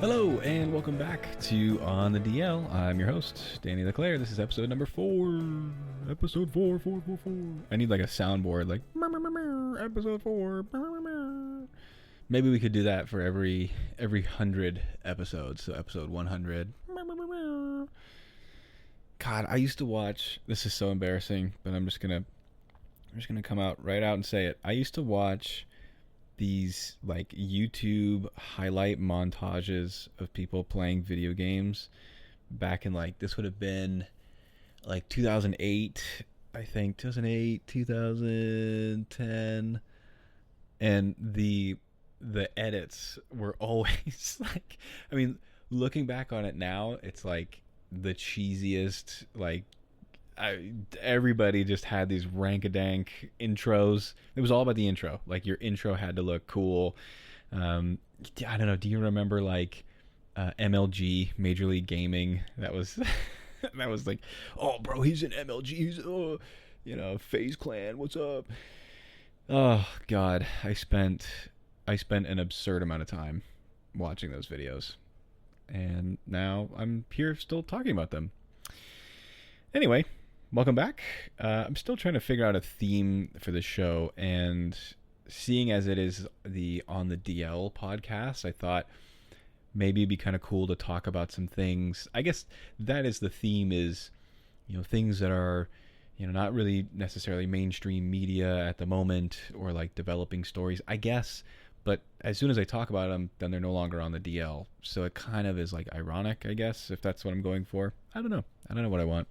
Hello and welcome back to On the DL. I'm your host, Danny LeClaire. This is episode number 4. Episode 4. I need like a soundboard, like episode 4. Maybe we could do that for every 100 episodes. So episode 100. God, I used to watch. This is so embarrassing, but I'm just gonna come out right out and say it. I used to watch these like YouTube highlight montages of people playing video games back in like, this would have been like 2008, I think 2008, 2010, and the edits were always like, I mean, looking back on it now, it's like the cheesiest, like everybody just had these rank-a-dank intros. It was all about the intro. Like, your intro had to look cool. I don't know. Do you remember like MLG, Major League Gaming? That was that was like, oh, bro, he's in MLG. He's FaZe Clan. What's up? Oh God, I spent an absurd amount of time watching those videos, and now I'm here still talking about them. Anyway, welcome back. I'm still trying to figure out a theme for the show, and seeing as it is the On the DL podcast, I thought maybe it'd be kind of cool to talk about some things. I guess that is the theme, is, things that are, not really necessarily mainstream media at the moment, or like developing stories, I guess. But as soon as I talk about them, then they're no longer on the DL. So it kind of is like ironic, I guess, if that's what I'm going for. I don't know what I want.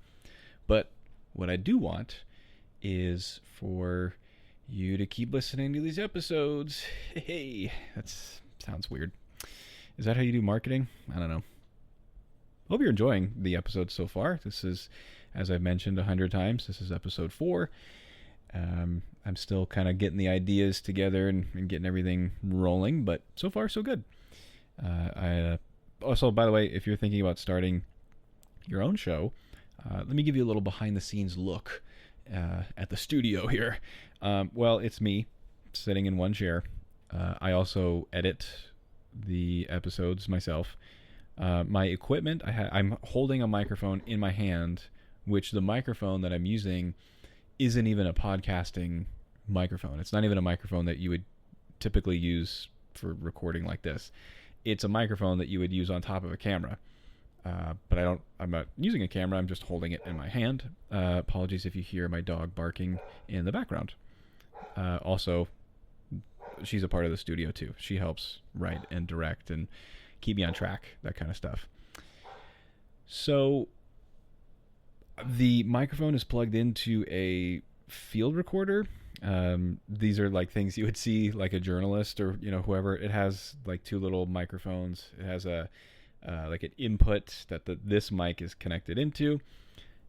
But what I do want is for you to keep listening to these episodes. Hey, that sounds weird. Is that how you do marketing? I don't know. Hope you're enjoying the episodes so far. This is, as I've mentioned 100 times, this is episode 4. I'm still kind of getting the ideas together and getting everything rolling, but so far so good. Also, by the way, if you're thinking about starting your own show, let me give you a little behind-the-scenes look at the studio here. Well, it's me sitting in one chair. I also edit the episodes myself. My equipment, I'm holding a microphone in my hand, which the microphone that I'm using isn't even a podcasting microphone. It's not even a microphone that you would typically use for recording like this. It's a microphone that you would use on top of a camera. But I'm not using a camera. I'm just holding it in my hand. Apologies if you hear my dog barking in the background. Also, she's a part of the studio too. She helps write and direct and keep me on track, that kind of stuff. So the microphone is plugged into a field recorder. These are like things you would see like a journalist or whoever. It has like 2 little microphones. It has a like an input that this mic is connected into.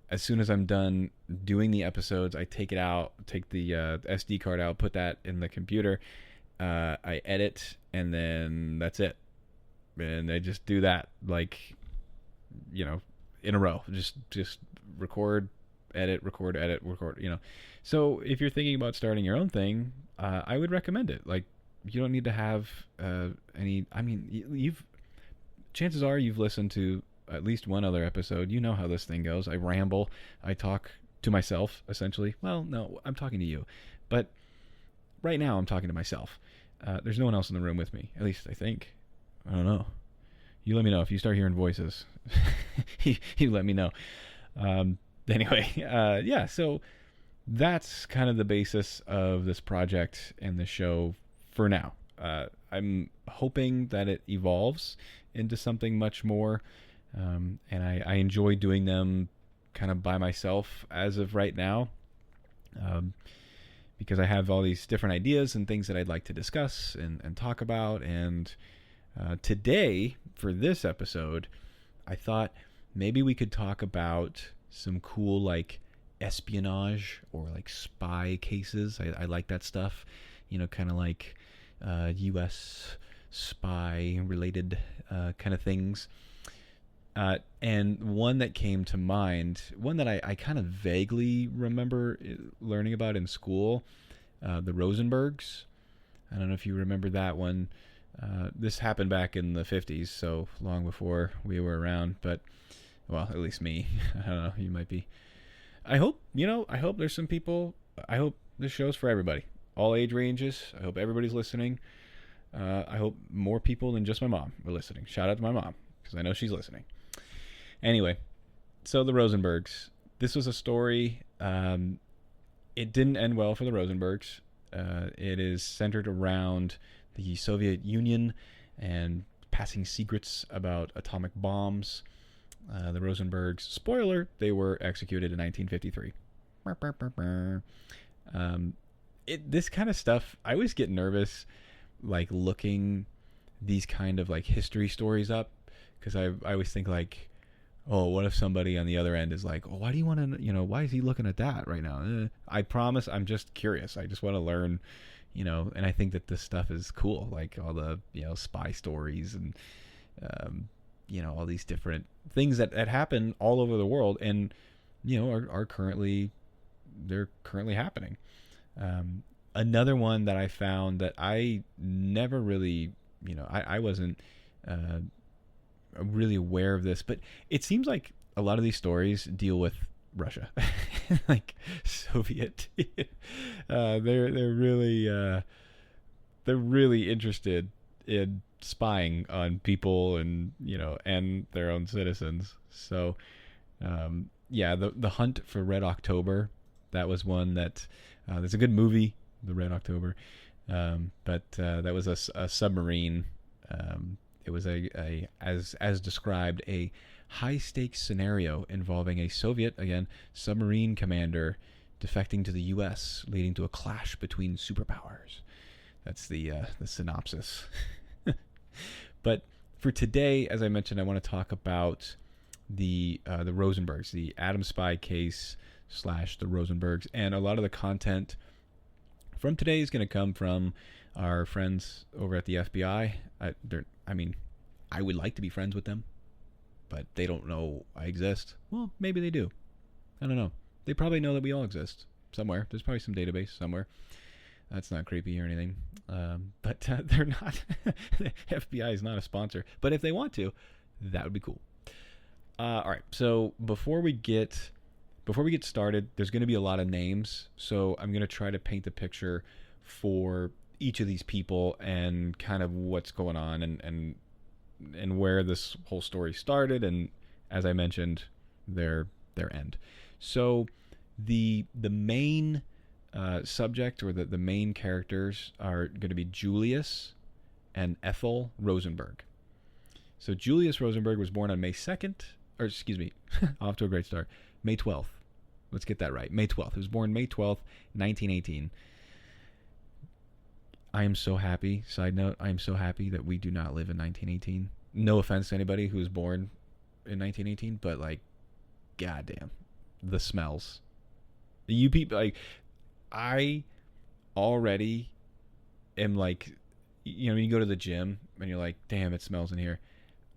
As soon as I'm done doing the episodes, I take it out, take the SD card out, put that in the computer. I edit, and then that's it. And I just do that, like, in a row. Just record, edit, record, edit, record. So if you're thinking about starting your own thing, I would recommend it. Like, you don't need to have any. I mean, chances are you've listened to at least one other episode. You know how this thing goes. I ramble. I talk to myself, essentially. Well, no, I'm talking to you. But right now I'm talking to myself. There's no one else in the room with me. At least I think. I don't know. You let me know if you start hearing voices. you let me know. Anyway, yeah, so that's kind of the basis of this project and the show for now. I'm hoping that it evolves into something much more, and I enjoy doing them kind of by myself as of right now, because I have all these different ideas and things that I'd like to discuss and talk about. And today, for this episode, I thought maybe we could talk about some cool like espionage or like spy cases. I like that stuff, kind of like U.S. spy related kind of things. And one that came to mind, one that I kind of vaguely remember learning about in school, the Rosenbergs. I don't know if you remember that one. This happened back in the 50s, so long before we were around. But, well, at least me. I don't know. You might be. I hope there's some people. I hope this show's for everybody, all age ranges. I hope everybody's listening. I hope more people than just my mom are listening. Shout out to my mom, because I know she's listening. Anyway, so the Rosenbergs. This was a story. It didn't end well for the Rosenbergs. It is centered around the Soviet Union and passing secrets about atomic bombs. The Rosenbergs, spoiler, they were executed in 1953. This kind of stuff, I always get nervous, like looking these kind of like history stories up, because I always think like, oh, what if somebody on the other end is like, oh, why do you want to, why is he looking at that right now? I promise, I'm just curious. I just want to learn, and I think that this stuff is cool, like all the, spy stories and, all these different things that happen all over the world and, are currently happening. Another one that I found that I never really, I wasn't really aware of this, but it seems like a lot of these stories deal with Russia, like Soviet. They're really interested in spying on people and and their own citizens. So the Hunt for Red October, that was one that there's a good movie, The Red October, but that was a submarine. It was as described, a high-stakes scenario involving a Soviet, again, submarine commander defecting to the U.S., leading to a clash between superpowers. That's the synopsis. But for today, as I mentioned, I want to talk about the Rosenbergs, the Atom Spy case / the Rosenbergs, and a lot of the content from today is going to come from our friends over at the FBI. I would like to be friends with them, but they don't know I exist. Well, maybe they do. I don't know. They probably know that we all exist somewhere. There's probably some database somewhere. That's not creepy or anything. But they're not. The FBI is not a sponsor. But if they want to, that would be cool. All right. So before we get started, there's going to be a lot of names. So I'm going to try to paint the picture for each of these people and kind of what's going on and where this whole story started, and as I mentioned, their end. So the main subject, or the main characters, are going to be Julius and Ethel Rosenberg. So Julius Rosenberg was born on May 2nd, or excuse me, off to a great start, May 12th. Let's get that right. May 12th. He was born May 12th, 1918. I am so happy. Side note, I am so happy that we do not live in 1918. No offense to anybody who was born in 1918, but like, goddamn, the smells. You people, like, I already am like, you go to the gym and you're like, damn, it smells in here.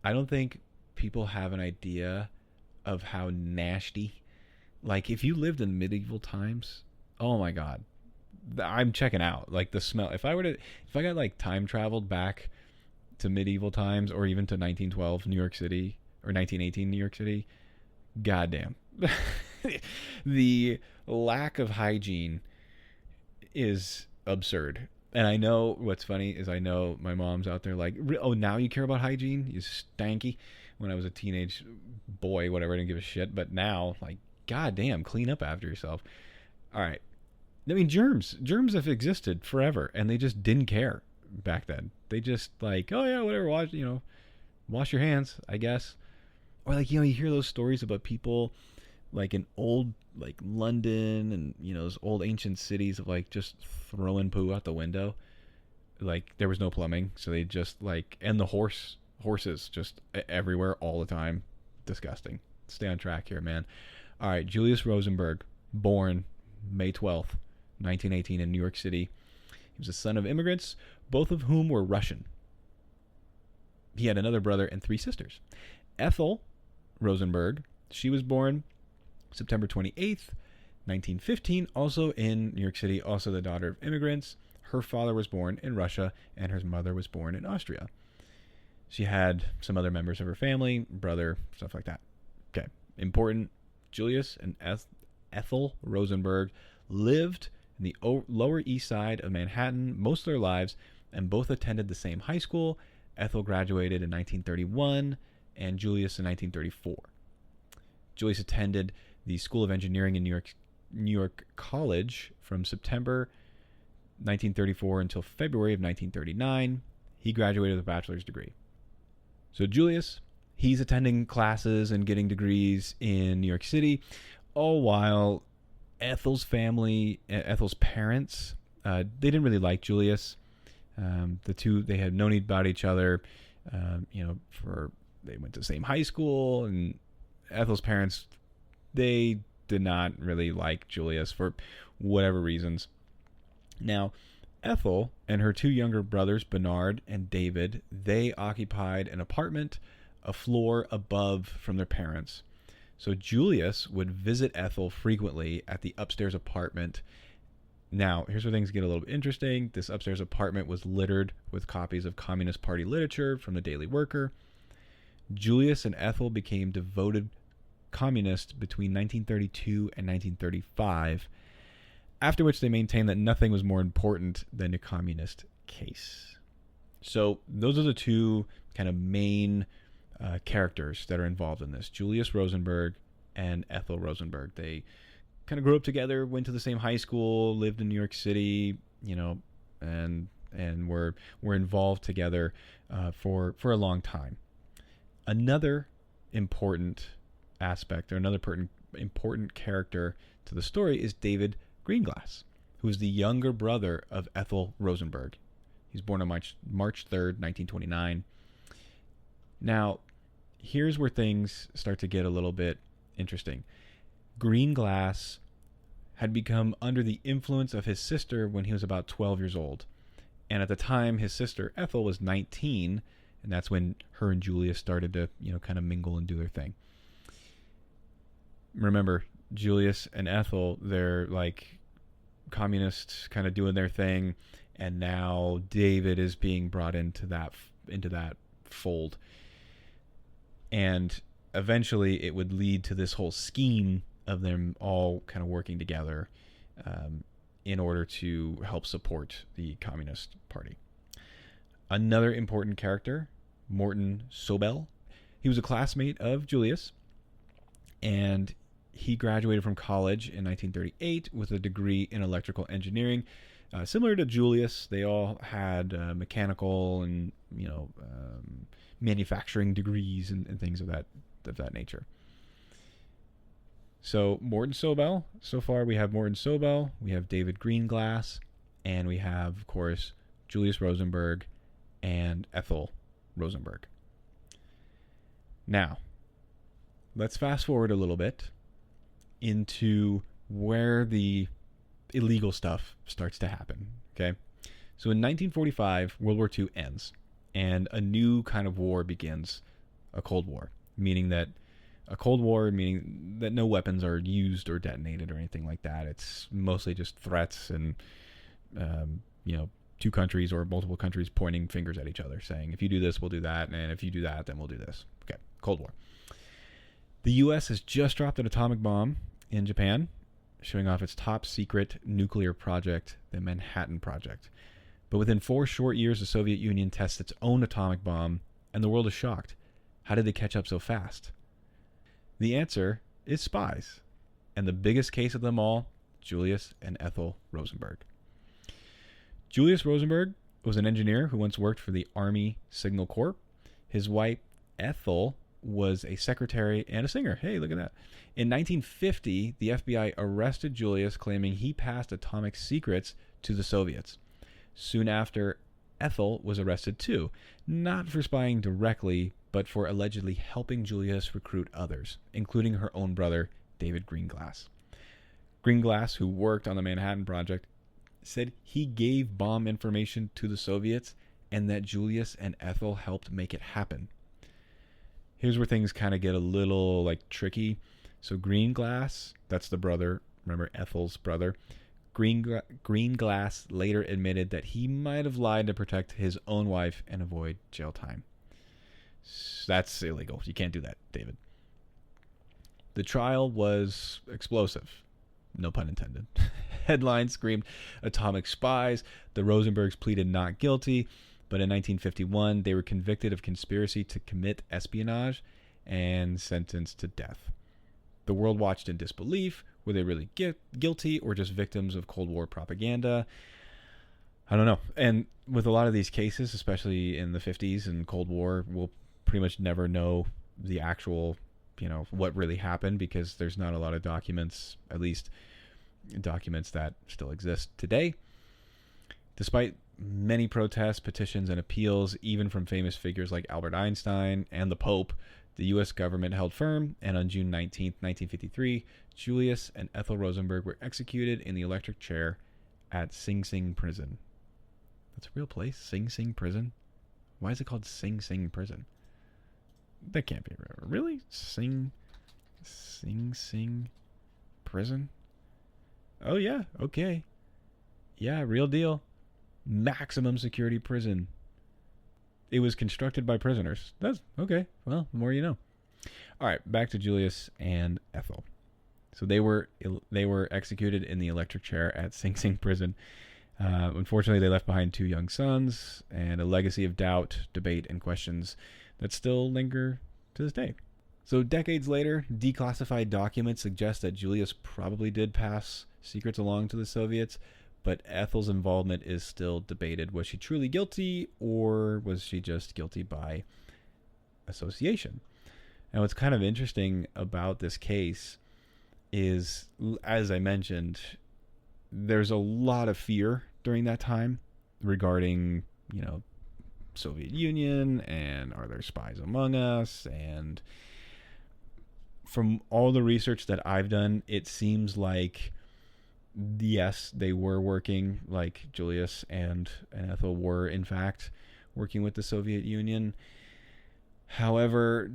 I don't think people have an idea of how nasty. Like, if you lived in medieval times, oh my God, I'm checking out. Like, the smell. If I got like time traveled back to medieval times, or even to 1912 New York City, or 1918 New York City, goddamn, the lack of hygiene is absurd. And I know what's funny is, I know my mom's out there like, oh, now you care about hygiene? You stanky. When I was a teenage boy, whatever, I didn't give a shit. But now, like, goddamn, clean up after yourself. All right. I mean, germs have existed forever, and they just didn't care back then. They just like, oh yeah, whatever, wash your hands, I guess. Or like, you hear those stories about people like in old, like London and, those old ancient cities of like just throwing poo out the window. Like, there was no plumbing, so they just like, and the horses just everywhere all the time. Disgusting. Stay on track here, man. All right, Julius Rosenberg, born May 12th, 1918 in New York City. He was the son of immigrants, both of whom were Russian. He had another brother and 3 sisters. Ethel Rosenberg, she was born September 28th, 1915, also in New York City, also the daughter of immigrants. her father was born in Russia and her mother was born in Austria. She had some other members of her family, brother, stuff like that. Okay, important. Julius and Ethel Rosenberg lived in the Lower East Side of Manhattan most of their lives and both attended the same high school. Ethel graduated in 1931 and Julius in 1934. Julius attended the School of Engineering in New York College from September 1934 until February of 1939. He graduated with a bachelor's degree. So Julius, he's attending classes and getting degrees in New York City, all while Ethel's family, Ethel's parents, they didn't really like Julius. The two, they had known about each other, they went to the same high school, and Ethel's parents, they did not really like Julius for whatever reasons. Now, Ethel and her two younger brothers, Bernard and David, they occupied an apartment a floor above from their parents. So Julius would visit Ethel frequently at the upstairs apartment. Now, here's where things get a little bit interesting. This upstairs apartment was littered with copies of Communist Party literature from the Daily Worker. Julius and Ethel became devoted communists between 1932 and 1935, after which they maintained that nothing was more important than a communist case. So those are the two kind of main characters that are involved in this. Julius Rosenberg and Ethel Rosenberg. They kind of grew up together, went to the same high school, lived in New York City, and were involved together for a long time. Another important aspect, or another important character to the story, is David Greenglass, who is the younger brother of Ethel Rosenberg. He's born on March 3rd, 1929. Now, here's where things start to get a little bit interesting. Greenglass had become under the influence of his sister when he was about 12 years old. And at the time, his sister Ethel was 19, and that's when her and Julius started to, kind of mingle and do their thing. Remember, Julius and Ethel, they're like communists kind of doing their thing, and now David is being brought into that fold. And eventually it would lead to this whole scheme of them all kind of working together in order to help support the Communist Party. Another important character, Morton Sobel. He was a classmate of Julius, and he graduated from college in 1938 with a degree in electrical engineering. Similar to Julius, they all had mechanical and manufacturing degrees and things of that nature. So Morton Sobel, so far we have Morton Sobel, we have David Greenglass, and we have, of course, Julius Rosenberg and Ethel Rosenberg. Now, let's fast forward a little bit into where the illegal stuff starts to happen, okay? So in 1945, World War II ends, and a new kind of war begins, a Cold War, meaning that no weapons are used or detonated or anything like that. It's mostly just threats and, two countries or multiple countries pointing fingers at each other, saying, if you do this, we'll do that, and if you do that, then we'll do this. Okay, Cold War. The U.S. has just dropped an atomic bomb in Japan, showing off its top secret nuclear project, the Manhattan Project. But within 4 short years, the Soviet Union tests its own atomic bomb, and the world is shocked. How did they catch up so fast? The answer is spies. And the biggest case of them all, Julius and Ethel Rosenberg. Julius Rosenberg was an engineer who once worked for the Army Signal Corps. His wife, Ethel, was a secretary and a singer. Hey, look at that. In 1950, the FBI arrested Julius, claiming he passed atomic secrets to the Soviets. Soon after, Ethel was arrested too, not for spying directly, but for allegedly helping Julius recruit others, including her own brother, David Greenglass. Greenglass, who worked on the Manhattan Project, said he gave bomb information to the Soviets and that Julius and Ethel helped make it happen. Here's where things kind of get a little tricky. So Greenglass, that's the brother, remember Ethel's brother. Greenglass later admitted that he might have lied to protect his own wife and avoid jail time. That's illegal. You can't do that, David. The trial was explosive. No pun intended. Headlines screamed atomic spies. The Rosenbergs pleaded not guilty, but in 1951 they were convicted of conspiracy to commit espionage and sentenced to death. The world watched in disbelief. Were they really guilty or just victims of Cold War propaganda? I don't know. And with a lot of these cases, especially in the 50s and Cold War, we'll pretty much never know the actual, what really happened, because there's not a lot of documents, at least documents that still exist today. Despite many protests, petitions, and appeals, even from famous figures like Albert Einstein and the Pope, the U.S. government held firm, and on June 19, 1953, Julius and Ethel Rosenberg were executed in the electric chair at Sing Sing Prison. That's a real place? Sing Sing Prison? Why is it called Sing Sing Prison? That can't be real. Really? Sing Sing Prison? Oh, yeah. Okay. Yeah, real deal. Maximum security prison. It was constructed by prisoners. That's okay. Well, the more you know. All right, back to Julius and Ethel. So they were executed in the electric chair at Sing Sing Prison. Unfortunately, they left behind 2 young sons and a legacy of doubt, debate, and questions that still linger to this day. So decades later, declassified documents suggest that Julius probably did pass secrets along to the Soviets, but Ethel's involvement is still debated. Was she truly guilty, or was she just guilty by association? Now, what's kind of interesting about this case is, as I mentioned, there's a lot of fear during that time regarding, Soviet Union and are there spies among us? And from all the research that I've done, it seems like, yes, they were working, like Julius and Ethel were, in fact, working with the Soviet Union. However,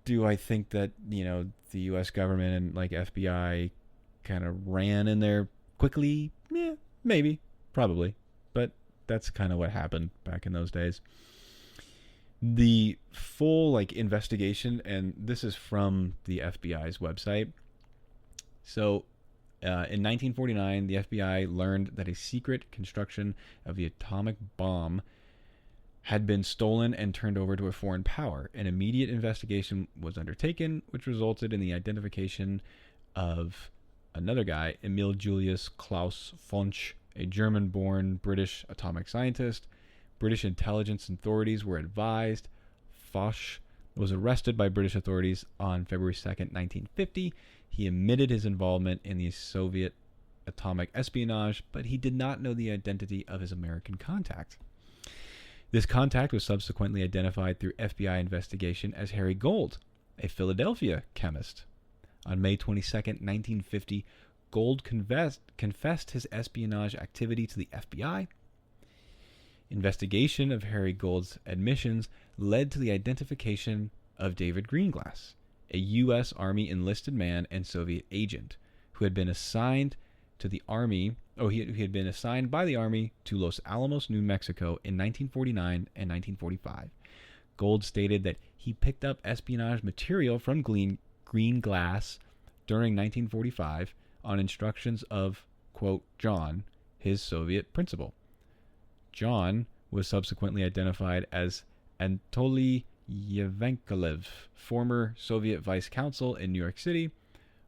do I think that, the U.S. government and, like, FBI kind of ran in there quickly? Yeah, maybe, probably. But that's kind of what happened back in those days. The full, investigation, and this is from the FBI's website. So, in 1949, the FBI learned that a secret construction of the atomic bomb had been stolen and turned over to a foreign power. An immediate investigation was undertaken, which resulted in the identification of another guy, Emil Julius Klaus Wunsch, a German-born British atomic scientist. British intelligence authorities were advised. Foch was arrested by British authorities on February 2nd, 1950. He admitted his involvement in the Soviet atomic espionage, but he did not know the identity of his American contact. This contact was subsequently identified through FBI investigation as Harry Gold, a Philadelphia chemist. On May 22nd, 1950, Gold confessed his espionage activity to the FBI. Investigation of Harry Gold's admissions led to the identification of David Greenglass, a U.S. Army enlisted man and Soviet agent who had been assigned to the Army. He had been assigned by the Army to Los Alamos, New Mexico in 1949 and 1945. Gold stated that he picked up espionage material from Greenglass during 1945 on instructions of, quote, John, his Soviet principal. John was subsequently identified as Anatoly Yevhenkeyev, former Soviet vice consul in New York City,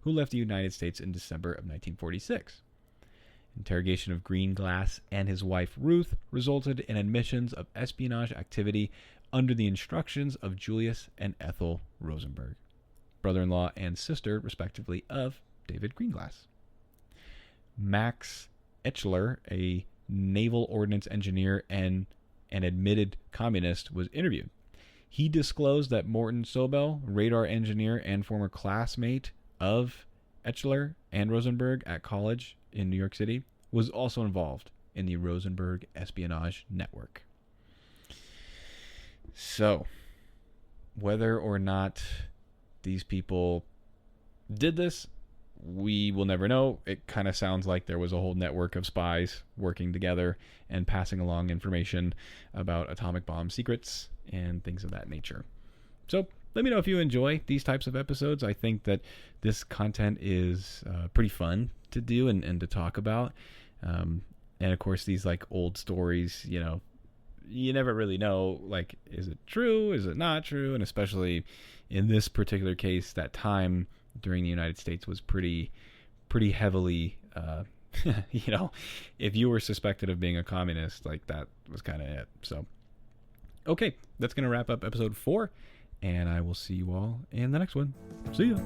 who left the United States in December of 1946. Interrogation of Greenglass and his wife Ruth resulted in admissions of espionage activity under the instructions of Julius and Ethel Rosenberg, brother-in-law and sister, respectively, of David Greenglass. Max Etchler, a naval ordnance engineer and an admitted communist, was interviewed. He disclosed that Morton Sobel, radar engineer and former classmate of Etchler and Rosenberg at college in New York City, was also involved in the Rosenberg espionage network. So, whether or not these people did this, We will never know. It kind of sounds like there was a whole network of spies working together and passing along information about atomic bomb secrets and things of that nature. So let me know if you enjoy these types of episodes. I think that this content is pretty fun to do and to talk about. And of course, these like old stories, you know, you never really know, like, is it true? Is it not true? And especially in this particular case, that time during the United States was pretty heavily, you know, if you were suspected of being a communist, like that was kind of it. So, okay, that's going to wrap up episode 4. And I will see you all in the next one. See ya.